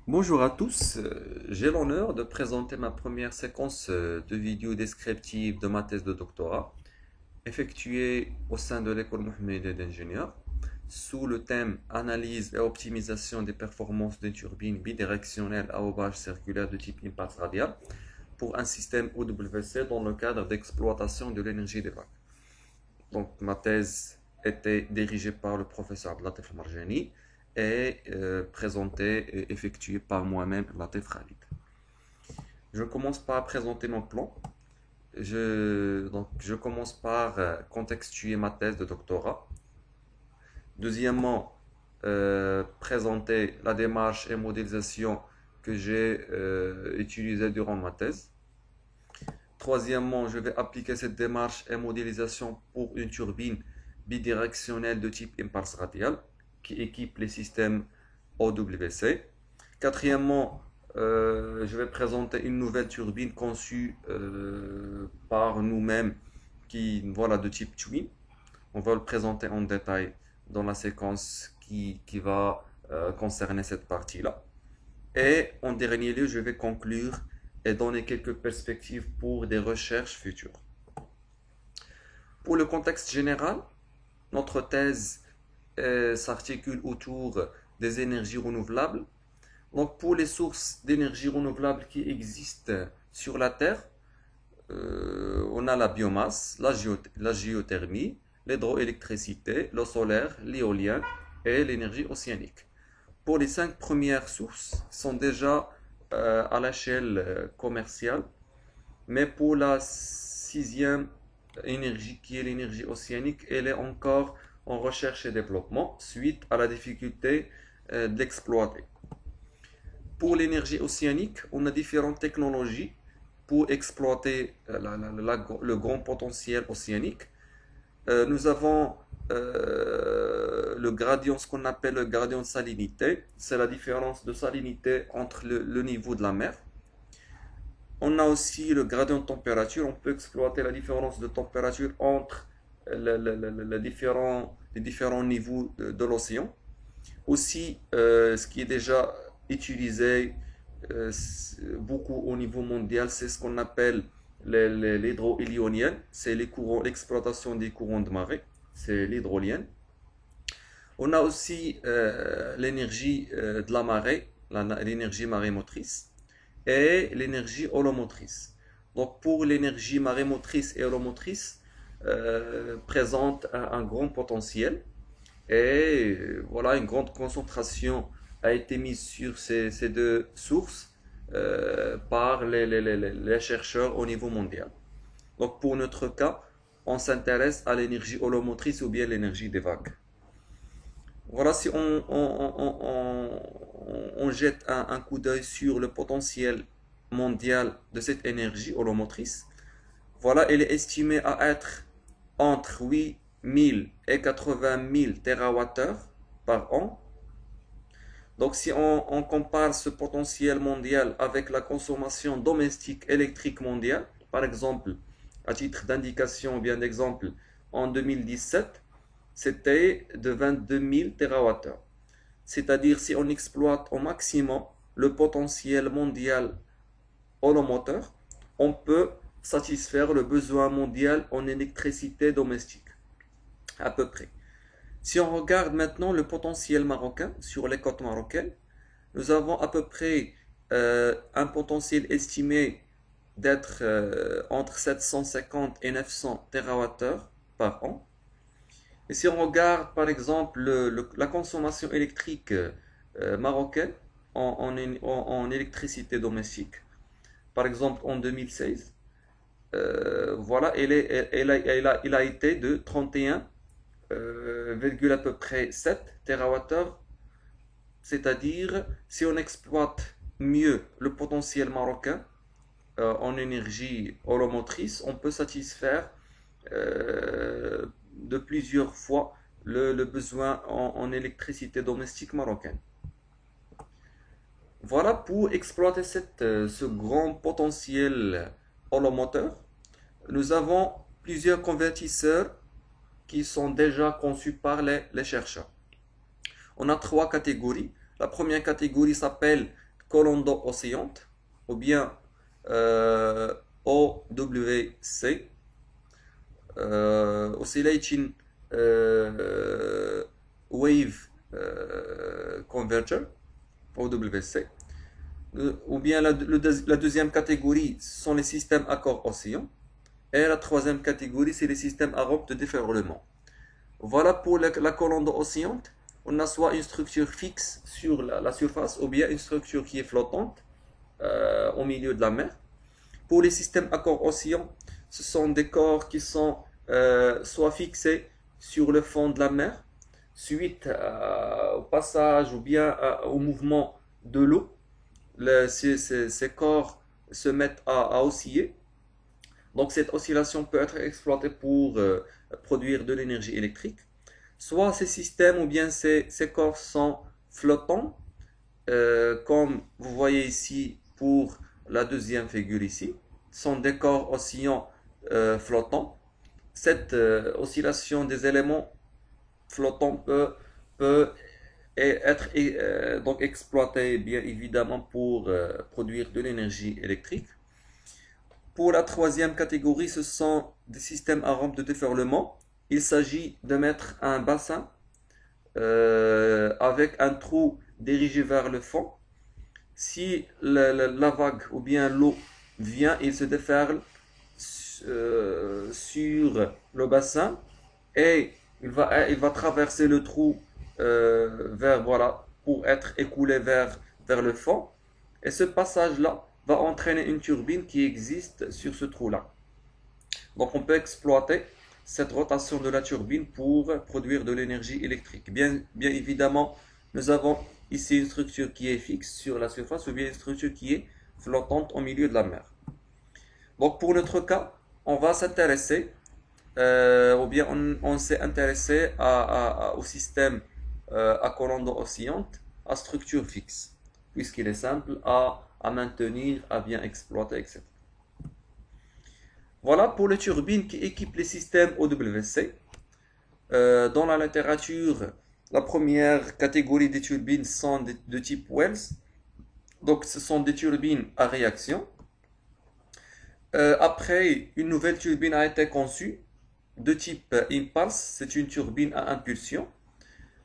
Bonjour à tous, j'ai l'honneur de présenter ma première séquence de vidéos descriptives de ma thèse de doctorat, effectuée au sein de l'école Mohammed d'ingénieurs, sous le thème Analyse et optimisation des performances d'une turbine bidirectionnelle à haussage circulaire de type impasse radial pour un système OWC dans le cadre d'exploitation de l'énergie des vagues. Donc, ma thèse était dirigée par le professeur Latif Marjani et présentée et effectuée par moi-même, Latif Khalid. Je commence par présenter mon plan. Je commence par contextuer ma thèse de doctorat. Deuxièmement, présenter la démarche et modélisation que j'ai utilisée durant ma thèse. Troisièmement, je vais appliquer cette démarche et modélisation pour une turbine bidirectionnelle de type impulse radial qui équipe les systèmes OWC. Quatrièmement, je vais présenter une nouvelle turbine conçue par nous-mêmes voilà, de type twin. On va le présenter en détail dans la séquence qui va concerner cette partie-là. Et en dernier lieu, je vais conclure et donner quelques perspectives pour des recherches futures. Pour le contexte général, notre thèse s'articule autour des énergies renouvelables. Donc pour les sources d'énergie renouvelable qui existent sur la Terre, on a la biomasse, la géothermie, l'hydroélectricité, l'eau solaire, l'éolien et l'énergie océanique. Pour les cinq premières sources, sont déjà à l'échelle commerciale, mais pour la sixième énergie, qui est l'énergie océanique, elle est encore en recherche et développement suite à la difficulté de l'exploiter. Pour l'énergie océanique, on a différentes technologies pour exploiter le grand potentiel océanique. Nous avons le gradient, ce qu'on appelle le gradient de salinité. C'est la différence de salinité entre le niveau de la mer. On a aussi le gradient de température. On peut exploiter la différence de température entre les différents niveaux de l'océan. Aussi, ce qui est déjà utilisé beaucoup au niveau mondial, c'est ce qu'on appelle l'hydroéolienne. C'est l'exploitation des courants de marée. C'est l'hydrolienne. On a aussi l'énergie de la marée, l'énergie marémotrice et l'énergie holomotrice. Donc pour l'énergie marémotrice et holomotrice, présente un grand potentiel et voilà, une grande concentration a été mise sur ces deux sources par les chercheurs au niveau mondial. Donc pour notre cas, on s'intéresse à l'énergie holomotrice ou bien l'énergie des vagues. Voilà, si on jette un coup d'œil sur le potentiel mondial de cette énergie holomotrice, voilà, elle est estimée à être entre 8 000 et 80 000 TWh par an. Donc si on compare ce potentiel mondial avec la consommation domestique électrique mondiale, par exemple, à titre d'indication ou bien d'exemple, en 2017, c'était de 22 000 TWh. C'est-à-dire si on exploite au maximum le potentiel mondial holomoteur, on peut satisfaire le besoin mondial en électricité domestique, à peu près. Si on regarde maintenant le potentiel marocain sur les côtes marocaines, nous avons à peu près un potentiel estimé d'être entre 750 et 900 TWh par an. Et si on regarde par exemple la consommation électrique marocaine en électricité domestique, par exemple en 2016, voilà, elle a été de 31 à peu près 7 TWh, c'est-à-dire si on exploite mieux le potentiel marocain en énergie holomotrice, on peut satisfaire de plusieurs fois le besoin en électricité domestique marocaine. Voilà pour exploiter ce grand potentiel holomoteur. Nous avons plusieurs convertisseurs qui sont déjà conçus par les chercheurs. On a trois catégories. La première catégorie s'appelle colonne d'eau oscillante, ou bien OWC, Oscillating Wave Converter, OWC. Ou bien la deuxième catégorie sont les systèmes à corps oscillants. Et la troisième catégorie, c'est les systèmes à rampe de déferlement. Voilà pour la colonne d'eau oscillante. On a soit une structure fixe sur la surface, ou bien une structure qui est flottante au milieu de la mer. Pour les systèmes à corps oscillants, ce sont des corps qui sont soit fixés sur le fond de la mer, suite au passage ou bien au mouvement de l'eau. Ces corps se mettent à osciller. Donc cette oscillation peut être exploitée pour produire de l'énergie électrique. Soit ces systèmes ou bien ces corps sont flottants, comme vous voyez ici pour la deuxième figure ici, sont des corps oscillants flottants. Cette oscillation des éléments flottants peut être donc exploitée bien évidemment pour produire de l'énergie électrique. Pour la troisième catégorie, ce sont des systèmes à rampe de déferlement. Il s'agit de mettre un bassin avec un trou dirigé vers le fond. Si la vague ou bien l'eau vient, il se déferle sur le bassin et il va traverser le trou pour être écoulé vers le fond. Et ce passage-là va entraîner une turbine qui existe sur ce trou-là. Donc on peut exploiter cette rotation de la turbine pour produire de l'énergie électrique. Bien évidemment, nous avons ici une structure qui est fixe sur la surface ou bien une structure qui est flottante au milieu de la mer. Donc pour notre cas, on va s'intéresser, ou bien on s'est intéressé au système à colonne d'eau oscillante, à structure fixe, puisqu'il est simple à maintenir, à bien exploiter, etc. Voilà pour les turbines qui équipent les systèmes OWC. Dans la littérature, la première catégorie des turbines sont de type Wells. Donc ce sont des turbines à réaction. Après, une nouvelle turbine a été conçue de type Impulse. C'est une turbine à impulsion.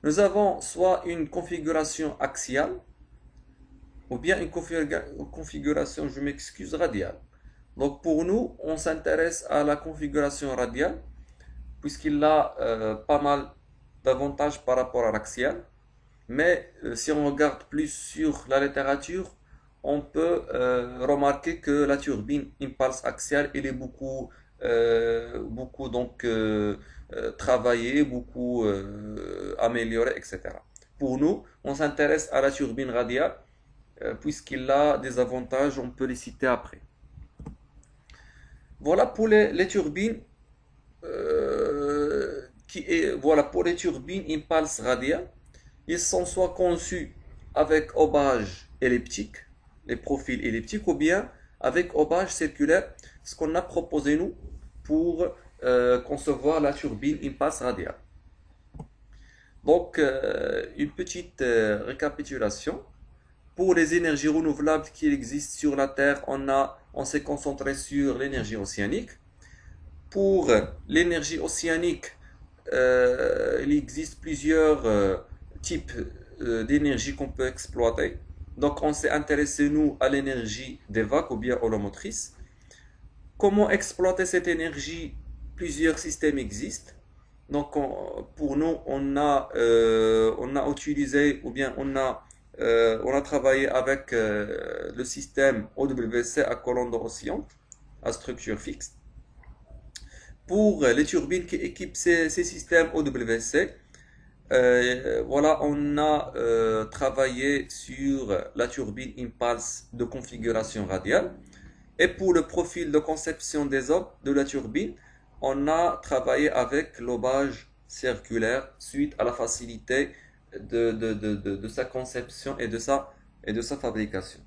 Nous avons soit une configuration axiale, ou bien une configuration, je m'excuse, radiale. Donc pour nous, on s'intéresse à la configuration radiale, puisqu'il a pas mal d'avantages par rapport à l'axial. Mais si on regarde plus sur la littérature, on peut remarquer que la turbine impulse axiale, elle est beaucoup donc travaillée, beaucoup améliorée, etc. Pour nous, on s'intéresse à la turbine radiale, puisqu'il a des avantages, on peut les citer après. Voilà pour les turbines voilà pour les turbines impulse radiale. Ils sont soit conçus avec hobage elliptique, les profils elliptiques, ou bien avec hobage circulaire, ce qu'on a proposé nous pour concevoir la turbine impulse radiale. Donc une petite récapitulation. Pour les énergies renouvelables qui existent sur la Terre, on s'est concentré sur l'énergie océanique. Pour l'énergie océanique, il existe plusieurs types d'énergie qu'on peut exploiter. Donc on s'est intéressé nous à l'énergie des vagues ou bien holomotrices. Comment exploiter cette énergie? Plusieurs systèmes existent. Donc pour nous, on a utilisé ou bien on a travaillé avec le système OWC à colonne d'eau oscillante, à structure fixe. Pour les turbines qui équipent ces systèmes OWC, voilà, on a travaillé sur la turbine impulse de configuration radiale. Et pour le profil de conception des hommes de la turbine, on a travaillé avec l'hobage circulaire suite à la facilité de sa conception et de sa fabrication.